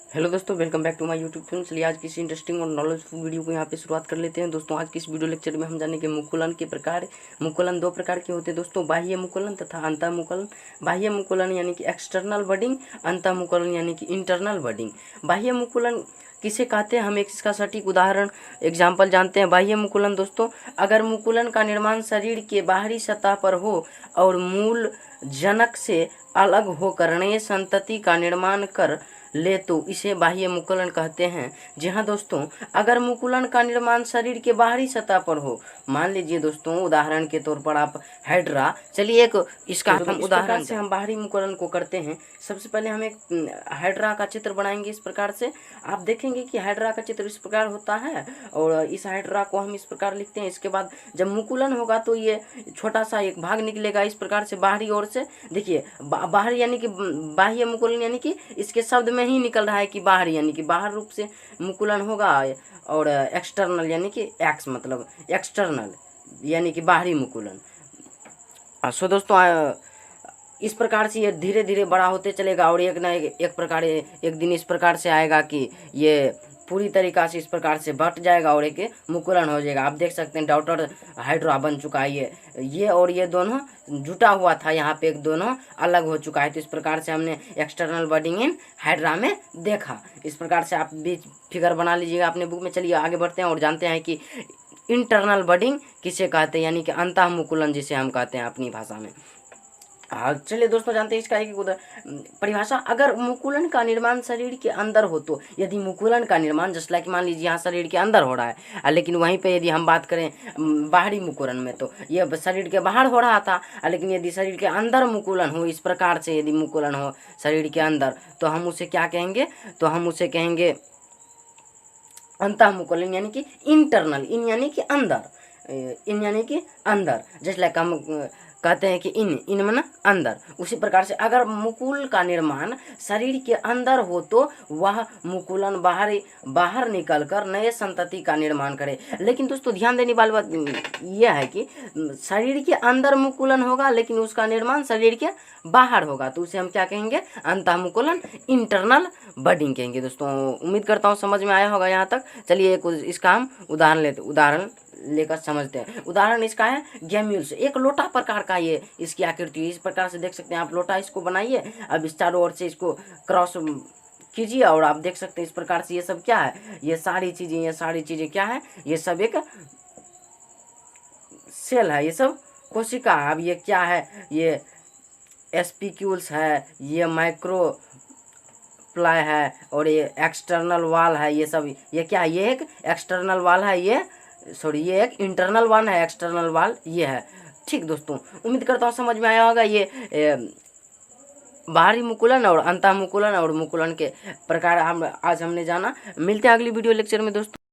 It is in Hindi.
हेलो दोस्तों, welcome back to my YouTube channel. चलिए आज किसी इंटरेस्टिंग और नॉलेजफुल वीडियो को यहाँ पे शुरुआत कर लेते हैं। दोस्तों आज की इस वीडियो लेक्चर में हम जानेंगे मुकुलन के प्रकार। मुकुलन दो प्रकार के होते हैं दोस्तों, बाह्य मुकुलन तथा अंतः मुकुलन। बाह्य मुकुलन यानी कि एक्सटर्नल बडिंग, अंतः मुकुलन यानी कि इंटरनल बडिंग। बाह्य मुकुलन किसे कहते हैं, हम एक इसका सटीक उदाहरण एग्जाम्पल जानते हैं। बाह्य मुकुलन दोस्तों, अगर मुकुलन का निर्माण शरीर के बाहरी सतह पर हो और मूल जनक से अलग होकर नए संतति का निर्माण कर ले तो इसे बाह्य मुकुलन कहते हैं। जी हाँ दोस्तों, अगर मुकुलन का निर्माण शरीर के बाहरी सतह पर हो, मान लीजिए दोस्तों उदाहरण के तौर पर आप हाइड्रा, चलिए एक इसका हम उदाहरण से हम बाहरी मुकुलन को करते हैं। सबसे पहले हम एक हाइड्रा का चित्र बनाएंगे। इस प्रकार से आप देखेंगे कि हाइड्रा का चित्र इस प्रकार होता है और इस हाइड्रा को हम इस प्रकार लिखते हैं। इसके बाद जब मुकुलन होगा तो ये छोटा सा एक भाग निकलेगा इस प्रकार से बाहरी ओर से। देखिए बाहर यानी कि बाह्य मुकुलन यानी कि इसके शब्द में ही निकल रहा है कि बाहर यानी कि बाहर रूप से मुकुलन होगा, और एक्सटर्नल यानी कि एक्स मतलब एक्सटर्नल यानी कि बाहरी मुकुलन। सो दोस्तों इस प्रकार से ये धीरे धीरे बड़ा होते चलेगा और एक ना एक प्रकार एक दिन इस प्रकार से आएगा कि ये पूरी तरीक़ा से इस प्रकार से बट जाएगा और एक मुकुलन हो जाएगा। आप देख सकते हैं डॉटर हाइड्रा बन चुका है। ये और ये दोनों जुटा हुआ था, यहाँ पे एक दोनों अलग हो चुका है। तो इस प्रकार से हमने एक्सटर्नल बडिंग इन हाइड्रा में देखा। इस प्रकार से आप भी फिगर बना लीजिएगा अपने बुक में। चलिए आगे बढ़ते हैं और जानते हैं कि इंटरनल बडिंग किसे कहते हैं, यानी कि अंतः मुकुलन जिसे हम कहते हैं अपनी भाषा में। हाँ चलिए दोस्तों जानते हैं इसका एक परिभाषा। अगर मुकुलन का निर्माण शरीर के अंदर हो तो, यदि मुकुलन का निर्माण जैसे लाइक मान लीजिए यहाँ शरीर के अंदर हो रहा है, लेकिन वहीं पे यदि हम बात करें बाहरी मुकुलन में तो ये शरीर के बाहर हो रहा था, लेकिन यदि शरीर के अंदर मुकुलन हो, इस प्रकार से यदि मुकुलन हो शरीर के अंदर, तो हम उसे क्या कहेंगे, तो हम उसे कहेंगे अंतः मुकुलन यानी कि इंटरनल। इन यानी कि अंदर, इन यानी कि अंदर, जैसे लाइक हम कहते हैं कि इन माना अंदर। उसी प्रकार से अगर मुकुल का निर्माण शरीर के अंदर हो तो वह मुकुलन बाहर निकलकर नए संतति का निर्माण करे। लेकिन दोस्तों ध्यान देने वाली बात यह है कि शरीर के अंदर मुकुलन होगा लेकिन उसका निर्माण शरीर के बाहर होगा, तो उसे हम क्या कहेंगे, अंतः मुकुलन, इंटरनल बडिंग कहेंगे। दोस्तों उम्मीद करता हूँ समझ में आया होगा यहाँ तक। चलिए एक इसका हम उदाहरण लेकर समझते हैं। उदाहरण इसका है गैम्यूल्स, एक लोटा प्रकार का ये इसकी आकृति इस प्रकार से देख सकते हैं आप। लोटा इसको बनाइए, अब इस चारों ओर से इसको क्रॉस कीजिए और आप देख सकते हैं इस प्रकार से ये सब क्या है, ये सारी चीजें क्या है, ये सब एक सेल है, ये सब कोशिका है। अब ये क्या है, ये एस्पिक्यूल्स है, ये माइक्रो प्लाई है और ये एक्सटर्नल वाल है। ये सब ये क्या है, ये एक एक्सटर्नल वाल है, ये एक इंटरनल वाल है, एक्सटर्नल वाल ये है। ठीक दोस्तों, उम्मीद करता हूँ समझ में आया होगा ये बाहरी मुकुलन और अंतः मुकुलन और मुकुलन के प्रकार हम आज हमने जाना। मिलते हैं अगली वीडियो लेक्चर में दोस्तों।